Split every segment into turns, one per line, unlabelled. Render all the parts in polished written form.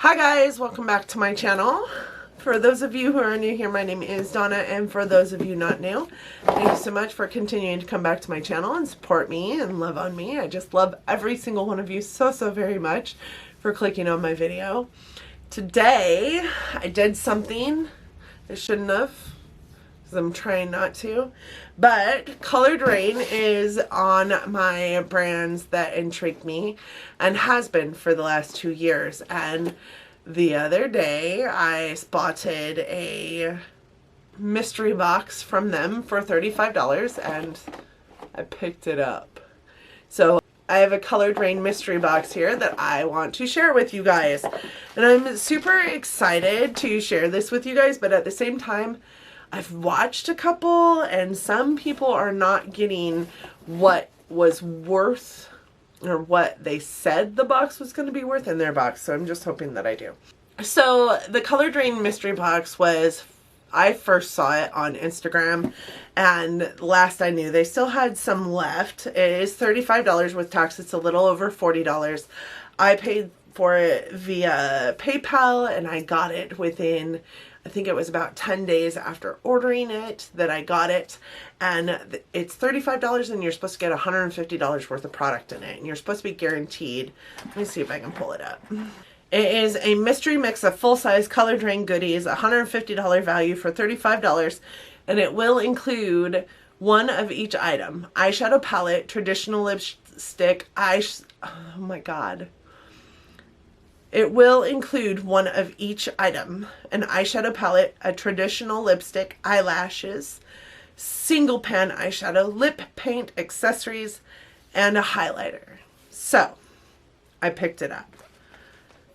Hi guys, welcome back to my channel. For those of you who are new here, my name is Donna, and for those of you not new, thank you so much for continuing to come back to my channel and support me and love on me. I just love every single one of you so very much for clicking on my video. Today, I did something I shouldn't have, because I'm trying not to, but Coloured Raine is on my brands That Intrigue Me and has been for the last 2 years. And the other day I spotted a mystery box from them for $35 and I picked it up. So I have a Coloured Raine mystery box here that I want to share with you guys. And I'm super excited to share this with you guys, but at the same time, I've watched a couple and some people are not getting what was worth or what they said the box was going to be worth in their box. So I'm just hoping that I do. So the Coloured Raine mystery box was, I first saw it on Instagram, and last I knew they still had some left. It is $35 with tax. It's a little over $40. I paid for it via PayPal and I got it within, I think it was about 10 days after ordering it that I got it. And it's $35 and you're supposed to get $150 worth of product in it. And you're supposed to be guaranteed. Let me see if I can pull it up. It is a mystery mix of full-size Coloured Raine goodies, $150 value for $35. And it will include one of each item. Eyeshadow palette, traditional lipstick, oh my god. It will include one of each item, an eyeshadow palette, a traditional lipstick, eyelashes, single pan eyeshadow, lip paint, accessories, and a highlighter. So, I picked it up.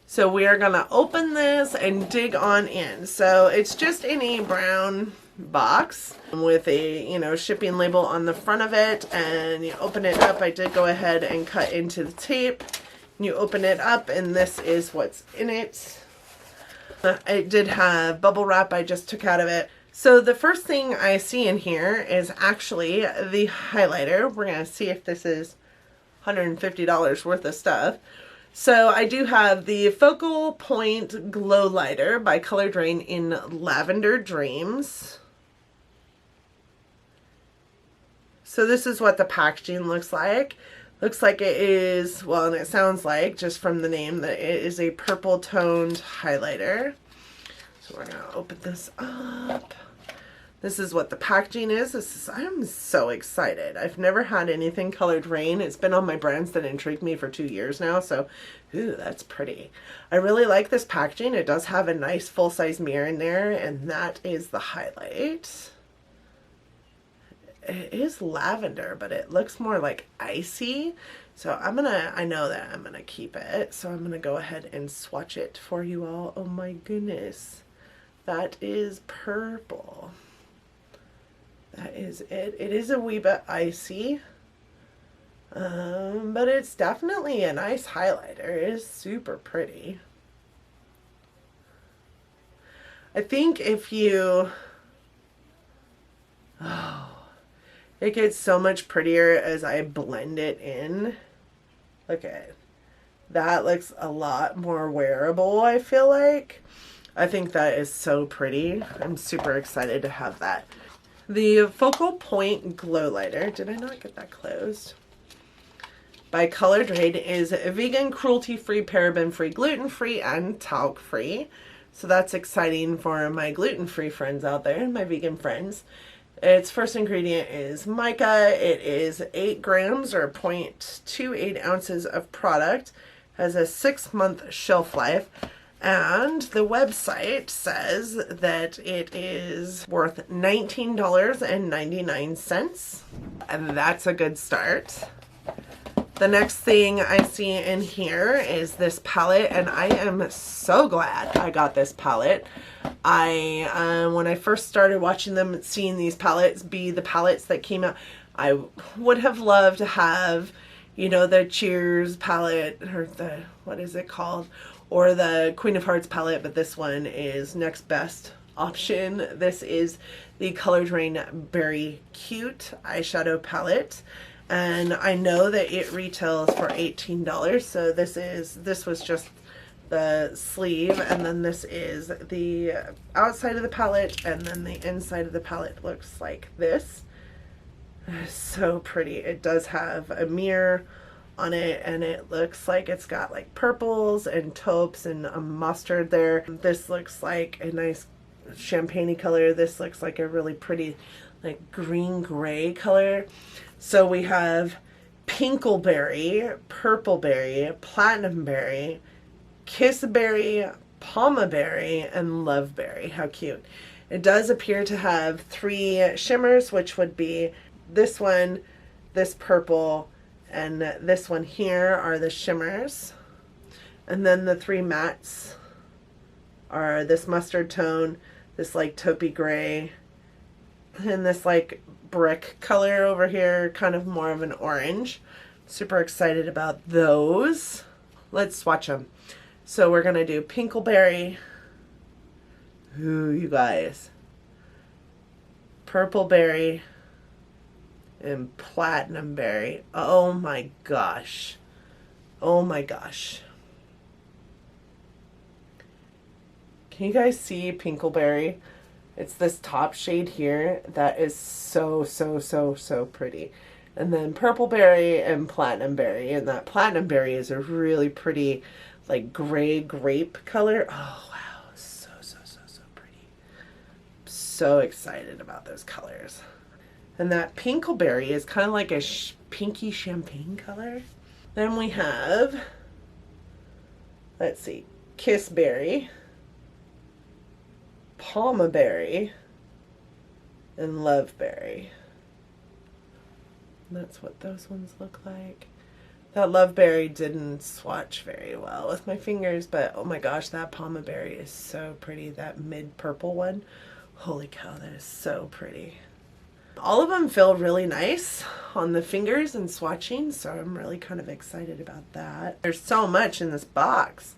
So we are going to open this and dig on in. So it's just in a brown box with a, shipping label on the front of it, and you open it up. I did go ahead and cut into the tape. You open it up and this is what's in it. It did have bubble wrap I just took out of it. So the first thing I see in here is actually the highlighter. We're going to see if this is $150 worth of stuff. So I do have the Focal Point Glow Lighter by Coloured Raine in Lavender Dreams. So this is what the packaging looks like. Looks like it is, well, and it sounds like, just from the name, that it is a purple toned highlighter. So we're going to open this up. This is what the packaging is. I'm so excited. I've never had anything Coloured Raine. It's been on my brands That Intrigue Me for 2 years now, so, ooh, that's pretty. I really like this packaging. It does have a nice full-size mirror in there, and that is the highlight. It is lavender, but it looks more like icy. So I know that I'm gonna keep it. So I'm gonna go ahead and swatch it for you all. Oh my goodness. That is purple. That is it. It is a wee bit icy. But it's definitely a nice highlighter. It is super pretty. I think if you, it gets so much prettier as I blend it in. Look at it. That looks a lot more wearable, I feel like. I think that is so pretty. I'm super excited to have that. The Focal Point Glow Lighter, did I not get that closed? By Coloured Raine is vegan, cruelty-free, paraben-free, gluten-free, and talc-free. So that's exciting for my gluten-free friends out there, my vegan friends. Its first ingredient is mica. It is 8 grams or 0.28 ounces of product. Has a 6-month shelf life. And the website says that it is worth $19.99. And that's a good start. The next thing I see in here is this palette, and I am so glad I got this palette. When I first started watching them, seeing these palettes be the palettes that came out, I would have loved to have, the Cheers palette, or the, what is it called? Or the Queen of Hearts palette, but this one is next best option. This is the Coloured Raine Berry Cute eyeshadow palette. And I know that it retails for $18, so this was just the sleeve, and then this is the outside of the palette, and then the inside of the palette looks like this. So pretty. It does have a mirror on it, and it looks like it's got like purples and taupes and a mustard there. This looks like a nice champagne-y color. This looks like a really pretty like green gray color. So we have Pinkleberry, Purpleberry, Platinumberry, Kissberry, Palmaberry, and Loveberry. How cute. It does appear to have 3 shimmers, which would be this one, this purple, and this one here are the shimmers. And then the 3 mattes are this mustard tone, this like taupey gray, and this like brick color over here, kind of more of an orange. Super excited about those. Let's swatch them. So we're gonna do Pinkleberry. Ooh, you guys. Purpleberry and Platinumberry. Oh my gosh. Oh my gosh. Can you guys see Pinkleberry? It's this top shade here that is so, so, so, so pretty. And then Purpleberry and Platinumberry. And that Platinumberry is a really pretty, like, gray grape color. Oh, wow. So, so, so, so pretty. So excited about those colors. And that Pinkleberry is kind of like a pinky champagne color. Then we have, let's see, Kissberry, Palmaberry, and Loveberry. And that's what those ones look like. That Loveberry didn't swatch very well with my fingers, but oh my gosh, that Palmaberry is so pretty. That mid-purple one, holy cow, that is so pretty. All of them feel really nice on the fingers and swatching, so I'm really kind of excited about that. There's so much in this box.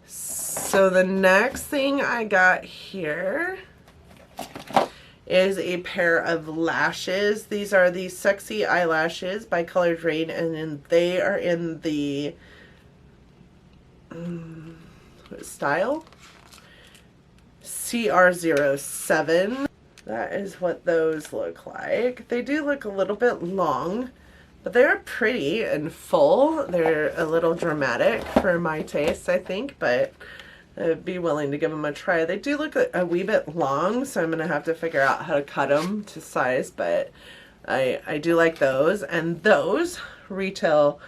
So the next thing I got here is a pair of lashes. These are the Sexy Eyelashes by Coloured Raine, and they are in the style CR07. That is what those look like. They do look a little bit long, but they're pretty and full. They're a little dramatic for my taste, I think, but I'd be willing to give them a try. They do look a wee bit long, so I'm going to have to figure out how to cut them to size, but I do like those. And those retail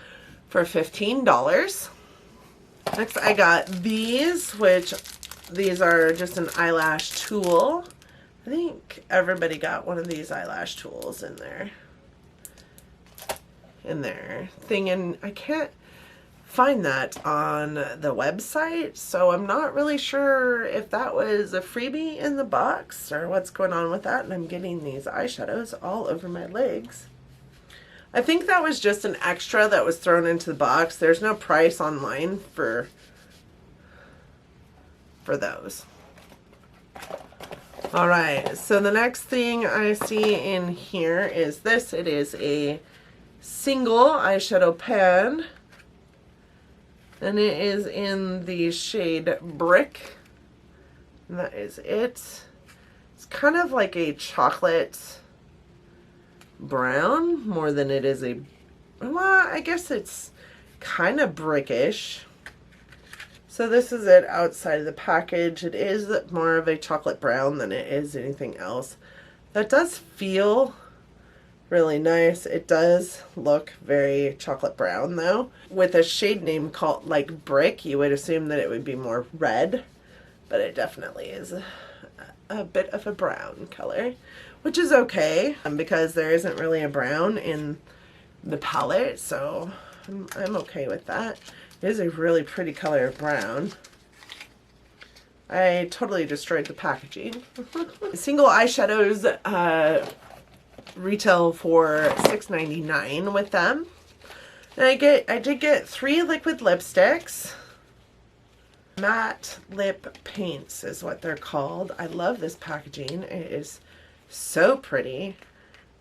for $15. Next I got these, which these are just an eyelash tool. I think everybody got one of these eyelash tools in their thing, and I can't find that on the website, so I'm not really sure if that was a freebie in the box or what's going on with that. And I'm getting these eyeshadows all over my legs. I think that was just an extra that was thrown into the box. There's no price online for those. All right, so the next thing I see in here is this. It is a single eyeshadow pan, and it is in the shade Brick, and that is it. It's kind of like a chocolate brown more than it is a, well, I guess it's kind of brickish. So this is it outside of the package. It is more of a chocolate brown than it is anything else. That does feel really nice. It does look very chocolate brown though. With a shade name called like Brick, you would assume that it would be more red, but it definitely is a bit of a brown color, which is okay because there isn't really a brown in the palette, so I'm okay with that. It is a really pretty color of brown. I totally destroyed the packaging. Single eyeshadows retail for $6.99 with them. And I did get 3 liquid lipsticks. Matte lip paints is what they're called. I love this packaging. It is so pretty.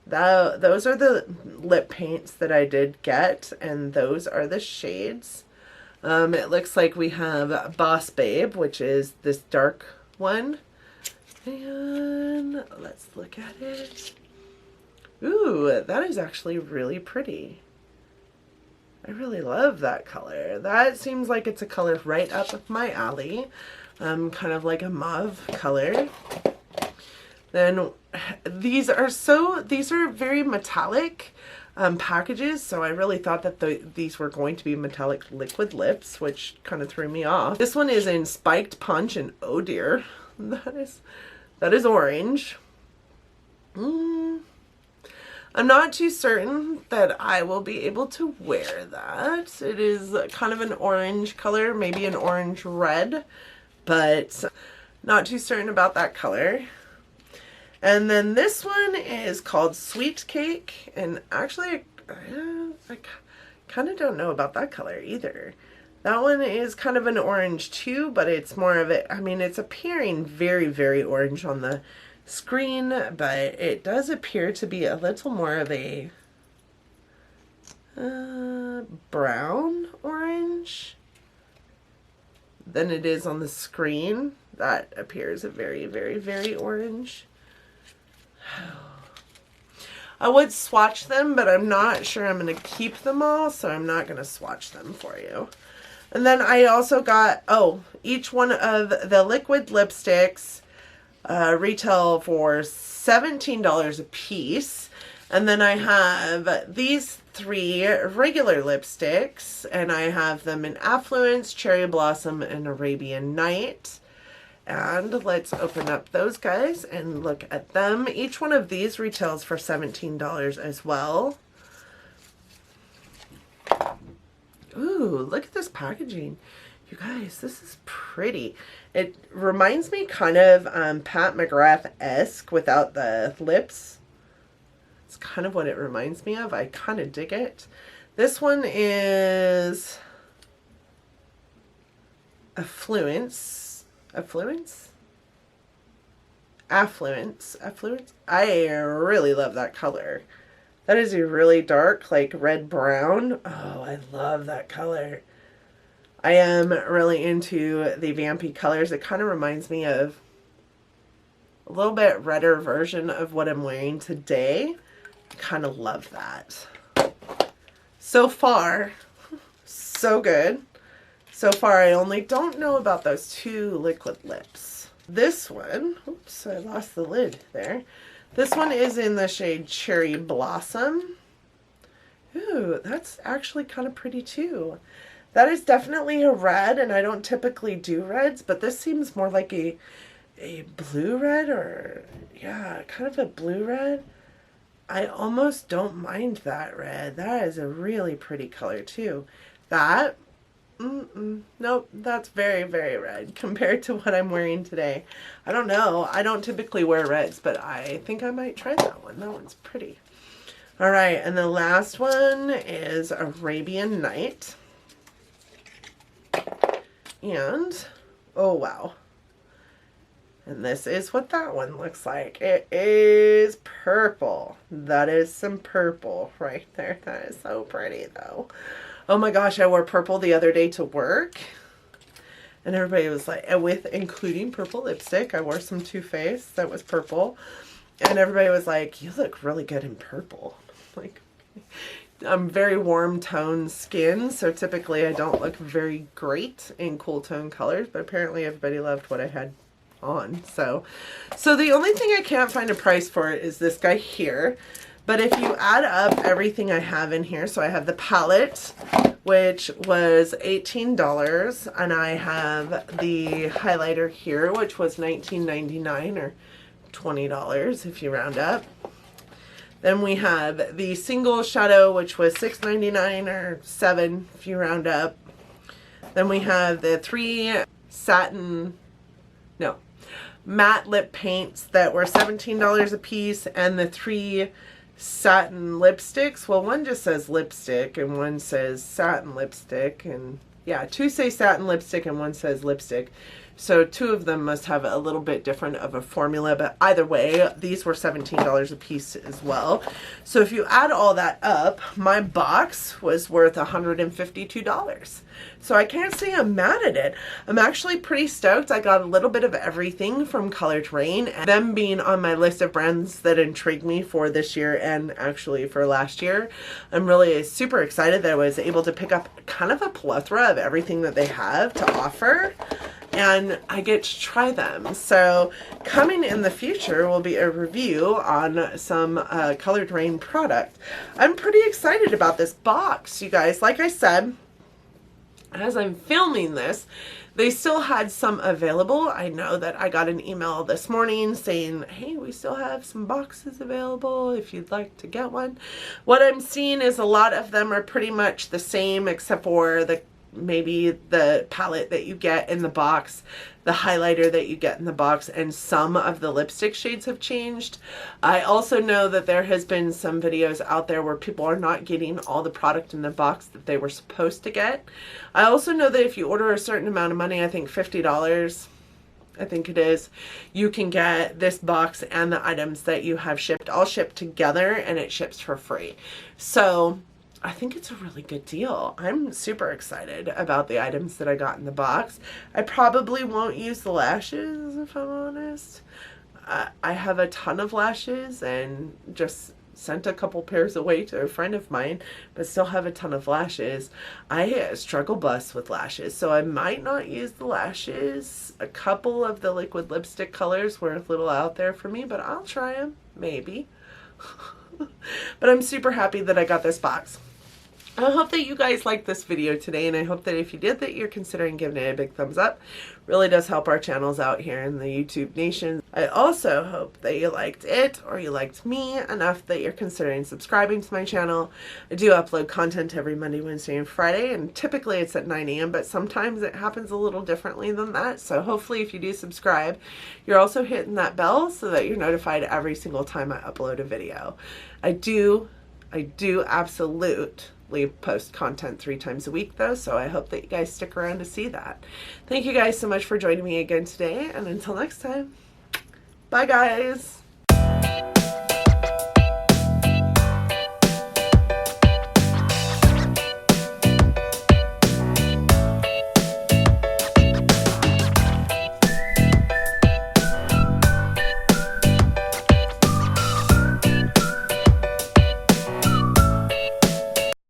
Those are the lip paints that I did get, and those are the shades. It looks like we have Boss Babe, which is this dark one. And let's look at it. Ooh, that is actually really pretty. I really love that color. That seems like it's a color right up my alley. Kind of like a mauve color. Then these are very metallic packages, so I really thought that these were going to be metallic liquid lips, which kind of threw me off. This one is in Spiked Punch, and oh dear, that is orange. I'm not too certain that I will be able to wear that. It is kind of an orange color, maybe an orange red, but not too certain about that color. And then this one is called Sweet Cake, and actually I kind of don't know about that color either. That one is kind of an orange too, but it's more of it, I mean, it's appearing very, very orange on the screen, but it does appear to be a little more of a brown orange than it is on the screen. That appears a very, very, very orange. I would swatch them, but I'm not sure I'm going to keep them all, so I'm not going to swatch them for you. And then I also got, each one of the liquid lipsticks retail for $17 a piece. And then I have these 3 regular lipsticks, and I have them in Affluence, Cherry Blossom, and Arabian Night. And let's open up those guys and look at them. Each one of these retails for $17 as well. Ooh, look at this packaging. You guys, this is pretty. It reminds me kind of Pat McGrath-esque without the lips. It's kind of what it reminds me of. I kind of dig it. This one is Affluence. Affluence? Affluence. Affluence? I really love that color. That is a really dark, like red-brown. Oh, I love that color. I am really into the vampy colors. It kind of reminds me of a little bit redder version of what I'm wearing today. I kind of love that. So far, so good. So far, I only don't know about those 2 liquid lips. This one, oops, I lost the lid there. This one is in the shade Cherry Blossom. Ooh, that's actually kind of pretty too. That is definitely a red, and I don't typically do reds, but this seems more like a blue red, or yeah, kind of a blue red. I almost don't mind that red. That is a really pretty color too. That, nope, that's very, very red compared to what I'm wearing today. I don't know. I don't typically wear reds, but I think I might try that one. That one's pretty. All right, and the last one is Arabian Night. And, oh wow. And this is what that one looks like. It is purple. That is some purple right there. That is so pretty though. Oh my gosh, I wore purple the other day to work. And everybody was like, including purple lipstick. I wore some Too Faced that was purple. And everybody was like, you look really good in purple. Like, I'm very warm tone skin, so typically I don't look very great in cool tone colors, but apparently everybody loved what I had on. So the only thing I can't find a price for it is this guy here. But if you add up everything I have in here, so I have the palette, which was $18, and I have the highlighter here, which was $19.99 or $20 if you round up. Then we have the single shadow, which was $6.99 or $7 if you round up. Then we have the 3 matte lip paints that were $17 a piece, and the 3 satin lipsticks. Well, one just says lipstick and one says satin lipstick, and yeah, 2 say satin lipstick and one says lipstick. So two of them must have a little bit different of a formula, but either way, these were $17 a piece as well. So if you add all that up, my box was worth $152. So I can't say I'm mad at it. I'm actually pretty stoked. I got a little bit of everything from Coloured Raine, and them being on my list of brands that intrigued me for this year and actually for last year. I'm really super excited that I was able to pick up kind of a plethora of everything that they have to offer, and I get to try them. So coming in the future will be a review on some Coloured Raine product. I'm pretty excited about this box, you guys. Like I said, as I'm filming this, they still had some available. I know that I got an email this morning saying, hey, we still have some boxes available if you'd like to get one. What I'm seeing is a lot of them are pretty much the same, except for maybe the palette that you get in the box, the highlighter that you get in the box, and some of the lipstick shades have changed. I also know that there has been some videos out there where people are not getting all the product in the box that they were supposed to get. I also know that if you order a certain amount of money, I think $50, I think it is, you can get this box and the items that you have shipped all shipped together, and it ships for free. So I think it's a really good deal. I'm super excited about the items that I got in the box. I probably won't use the lashes, if I'm honest. I have a ton of lashes and just sent a couple pairs away to a friend of mine, but still have a ton of lashes. I struggle bust with lashes, so I might not use the lashes. A couple of the liquid lipstick colors were a little out there for me, but I'll try them, maybe. But I'm super happy that I got this box. I hope that you guys liked this video today, and I hope that if you did, that you're considering giving it a big thumbs up. Really does help our channels out here in the YouTube nation. I also hope that you liked it, or you liked me enough that you're considering subscribing to my channel. I do upload content every Monday, Wednesday, and Friday, and typically it's at 9 a.m., but sometimes it happens a little differently than that. So hopefully if you do subscribe, you're also hitting that bell so that you're notified every single time I upload a video. I do absolutely post content 3 times a week though, so I hope that you guys stick around to see that. Thank you guys so much for joining me again today, and until next time, bye guys.